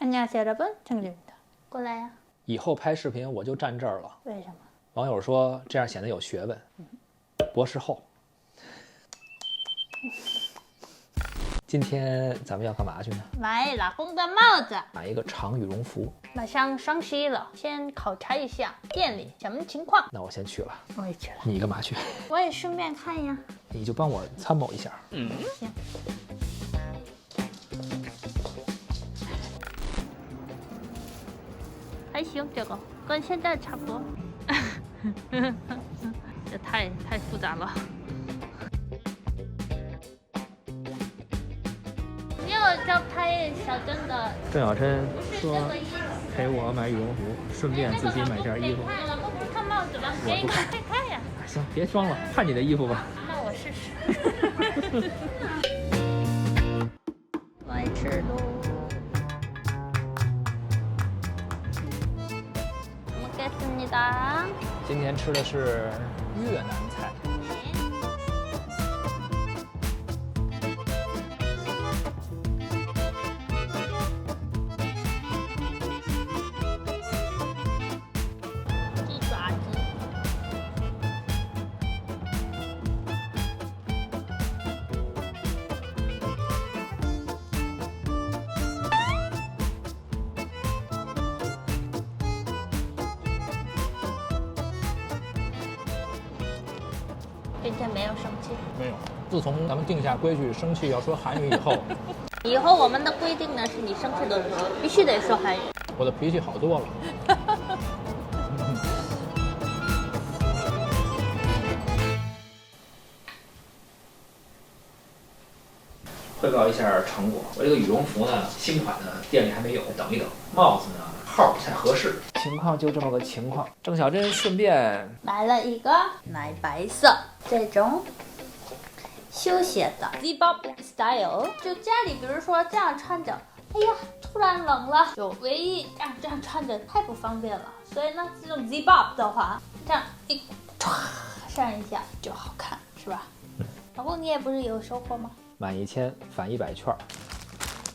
안녕하세요 여러분, 정규입니다. 过来呀。以后拍视频我就站这儿了。为什么？网友说这样显得有学问。博士后。今天咱们要干嘛去呢？买老公的帽子，买一个长羽绒服。马上双十一了，先考察一下店里什么情况。那我先去了。我也去了。你干嘛去？我也顺便看呀。你就帮我参谋一下。行。还行，这个跟现在差不多。这太复杂了。你有招拍小珍的？郑小珍说这个衣服陪我买羽绒服，顺便自己买件衣服。看了，不是看帽子吗？给你看呀。行，别装了，看你的衣服吧。那我试试。来吃喽。今天吃的是越南菜。鸡爪子。今天没有生气。没有。自从咱们定下规矩，生气要说韩语以后，以后我们的规定呢是，你生气的时候必须得说韩语。我的脾气好多了。汇报一下成果。我这个羽绒服呢，新款的店里还没有，等一等。帽子呢，号不太合适。情况就这么个情况。郑小珍顺便买了一个奶白色这种休闲的 Zip-up style， 就家里比如说这样穿着，哎呀，突然冷了，就唯一这样穿着太不方便了。所以呢，这种 Zip-up 的话，这样一唰上一下就好看，是吧？老公，你也不是有收获吗？满1000返100券，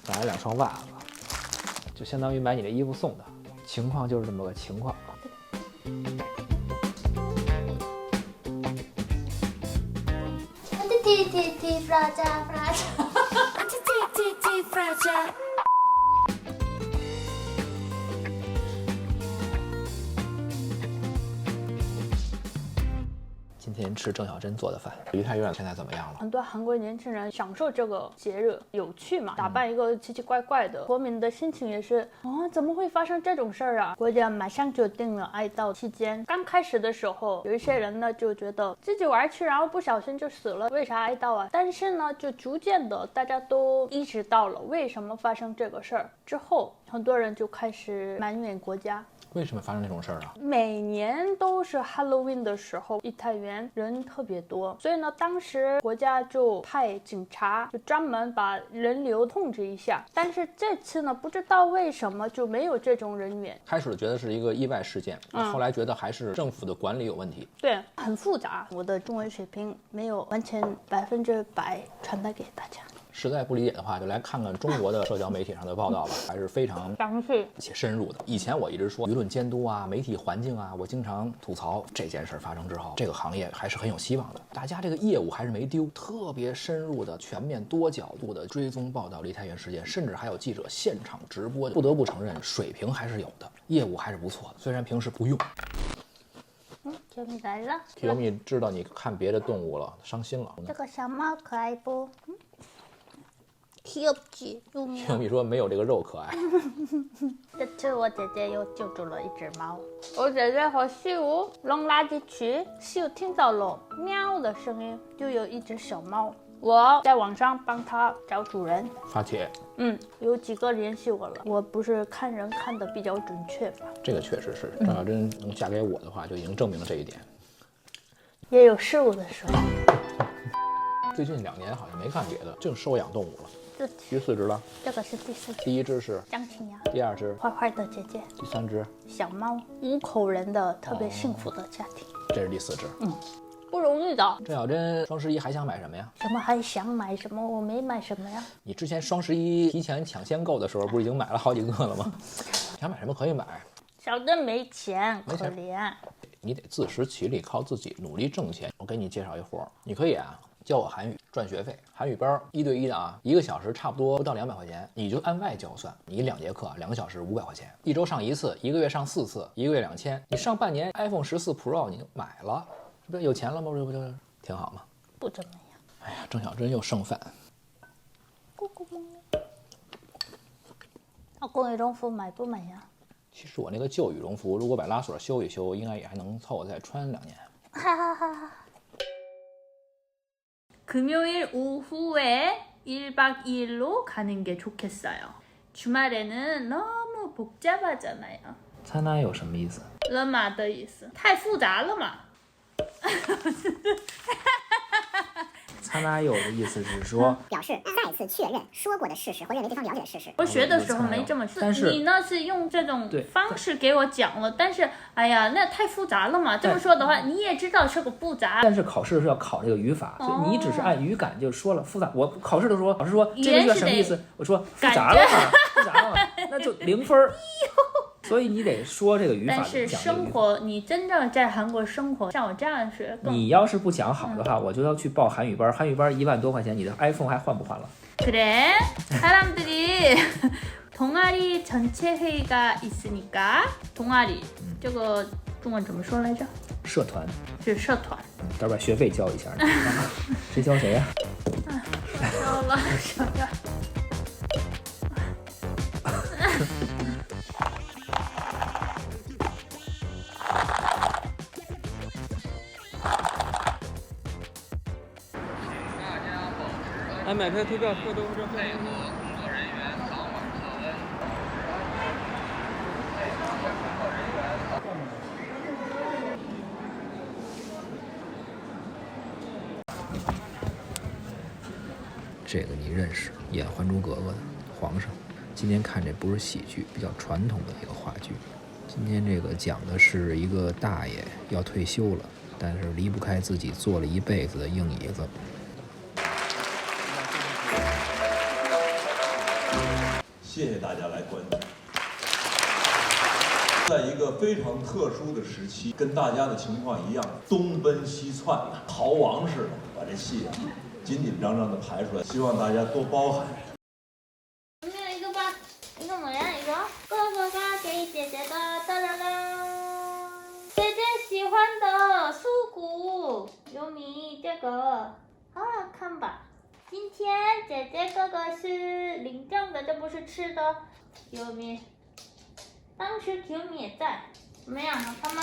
买了2双袜子，就相当于买你的衣服送的。情况就是这么个情况。今天吃郑小珍做的饭。梨泰院现在怎么样了？很多韩国年轻人享受这个节日，有趣嘛，打扮一个奇奇怪怪的，国民的心情也是怎么会发生这种事儿啊？国家马上就定了哀悼期间。刚开始的时候，有一些人呢就觉得自己玩去，然后不小心就死了，为啥哀悼啊？但是呢，就逐渐的大家都意识到了为什么发生这个事儿之后，很多人就开始埋怨国家。为什么发生这种事儿啊？每年都是 Halloween 的时候，梨泰院人特别多，所以呢，当时国家就派警察，就专门把人流控制一下。但是这次呢，不知道为什么就没有这种人员。开始觉得是一个意外事件，后来觉得还是政府的管理有问题。对，很复杂，我的中文水平没有完全100%传达给大家。实在不理解的话，就来看看中国的社交媒体上的报道吧，还是非常详细且深入的。以前我一直说舆论监督啊、媒体环境啊，我经常吐槽这件事发生之后，这个行业还是很有希望的。大家这个业务还是没丢，特别深入的、全面多角度的追踪报道梨泰院事件，甚至还有记者现场直播。不得不承认，水平还是有的，业务还是不错的。虽然平时不用。Kiyomi来了。Kiyomi知道你看别的动物了，伤心了。这个小猫可爱不？Kiyomi Kiyomi说没有这个肉可爱。这次我姐姐又救助了一只猫。我姐姐和西武扔垃圾区，西武听到了喵的声音，就有一只小猫。我在网上帮它找主人，发帖。有几个联系我了。我不是看人看的比较准确吧？这个确实是，郑小珍能嫁给我的话，就已经证明了这一点。也有失误的时候。最近2年好像没干别的，净收养动物了。这第4只了，这个是第4只，第1只是张清扬，第2只坏坏的姐姐，第3只小猫，5口人的特别幸福的家庭。这是第4只。不容易的。郑小珍双11还想买什么呀？什么还想买什么？我没买什么呀。你之前双11提前抢先购的时候，不是已经买了好几个了吗？想买什么可以买。小珍没钱，可怜。你得自食其力，靠自己努力挣钱。我给你介绍一活，你可以啊教我韩语赚学费，韩语班1对1的啊，1个小时差不多不到200块钱，你就按外交算，你2节课2个小时500块钱，1周上1次，1个月上4次，1个月2000，你上半年 iPhone 14 Pro 你就买了，是不是有钱了吗？这不就挺好吗？不怎么样。哎呀，郑小珍又剩饭。咕咕咕。老公羽绒服买不买呀？其实我那个旧羽绒服，如果把拉锁修一修，应该也还能凑合再穿2年。哈哈哈哈。 금요일 오후에 1박 2일로 가는 게 좋겠어요. 주말에는 너무 복잡하잖아요. 参哪有什么意思？了嘛的意思，太复杂了嘛。参哪有的意思是说，表示再次确认说过的事实或认为对方了解的事实。我学的时候没这么说，但是你呢是用这种方式给我讲了，但是哎呀，那太复杂了嘛。这么说的话，你也知道是个复杂。但是考试是要考这个语法，所以你只是按语感就说了复杂。我考试的时候，老师说这个月什么意思？我说复杂了嘛，复杂了嘛，那就0分。所以你得说这个语法。但是生活，你真正在韩国生活，像我这样学，你要是不讲好的话，我就要去报韩语班。韩语班1万多块钱，你的 iPhone 还换不换了？ 그래 사람들이 동아리 전체 회의가 있으니까 동아리 这个中文怎么说来着？社团是社团。待会儿把学费交一下。谁交谁呀？交了，想要。按买票投票获得护照。配合工作人员扫码测温。这个你认识，演《还珠格格》的皇上。今天看这不是喜剧，比较传统的一个话剧。今天这个讲的是一个大爷要退休了，但是离不开自己坐了一辈子的硬椅子。谢谢大家来观看。在一个非常特殊的时期，跟大家的情况一样，东奔西窜的逃亡似的，把这戏紧紧张张的排出来，希望大家多包涵。有没有一个吧？一个么样？一个哥哥发给姐姐的，哒啦啦。姐姐喜欢的酥骨，有米这个，好好看吧？ 今天姐姐哥哥是领证的，这不是吃的。球迷，当时球迷也在，怎么样？好看吗？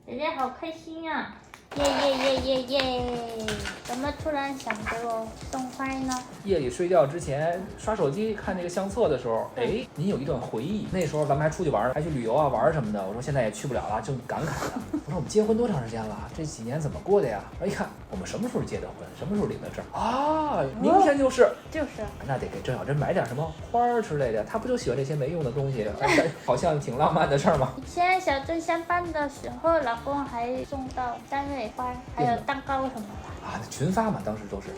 姐姐好开心呀！耶耶耶耶耶！怎么突然想给我送花呢？夜里睡觉之前刷手机看那个相册的时候，哎，您有一段回忆，那时候咱们还出去玩，还去旅游啊玩什么的。我说现在也去不了了，正感慨呢。我说我们结婚多长时间了？这几年怎么过的呀？哎呀，我们什么时候结的婚？什么时候领的证啊？明天就是。就是。那得给郑小珍买点什么花儿之类的，她不就喜欢这些没用的东西？好像挺浪漫的事儿吗？以前小珍上班的时候，老公还送到单位花，还有蛋糕什么的。啊，那群发嘛，当时都是。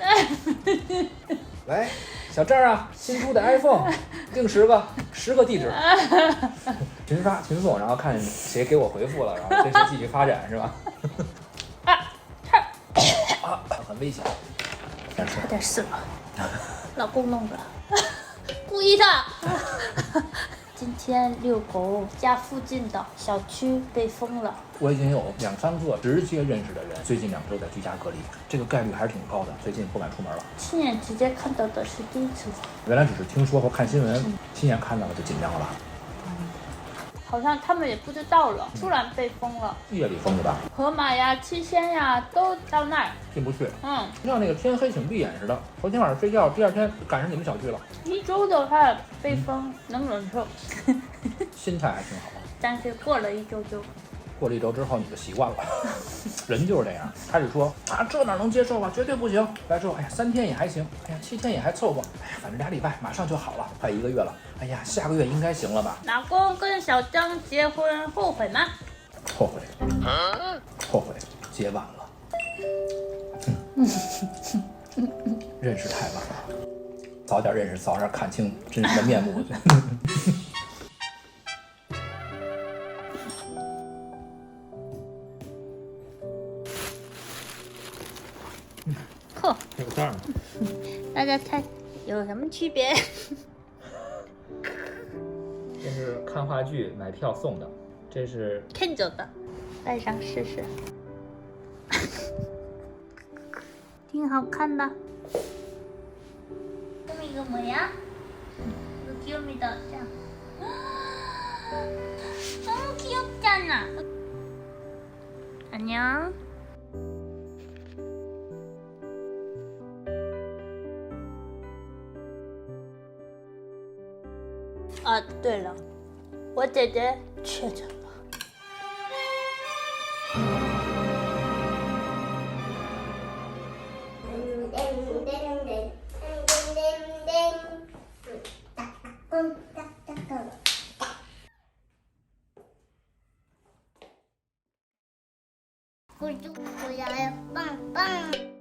来，小郑啊，新出的 iPhone， 定10个地址，群发群送，然后看谁给我回复了，然后跟谁继续发展，是吧？啊，很危险。差点死了，老公弄的，故意的。今天遛狗，家附近的小区被封了。我已经有2、3个直接认识的人，最近2周在居家隔离，这个概率还是挺高的。最近不敢出门了。亲眼直接看到的是第一次。原来只是听说或看新闻，亲眼看到了就紧张了吧？好像他们也不知道了，突然被封了。夜里封的吧？河马呀、七仙呀都到那儿，进不去。像那个天黑请闭眼似的，头天晚上睡觉，第2天赶上你们小区了。1周的话被封能忍受，心态还挺好。但是过了1周就。过了1周之后你就习惯了，人就是这样。开始说啊，这哪能接受啊，绝对不行。来说，哎呀，3天也还行，哎呀，7天也还凑合，哎呀，反正2礼拜马上就好了，快1个月了。哎呀，下个月应该行了吧？老公跟小张结婚后悔吗？后悔，后悔，结晚了。认识太晚了，早点认识，早点看清真实的面目。嚯，有袋儿吗？大家猜有什么区别？这是看话剧买票送的，这是看着的，戴上试试，挺好看的。이거 뭐야? 이거 귀요미다. 자. 너무 귀엽잖아. 안녕. 아, 对了，我姐姐确诊了。我就我要棒棒。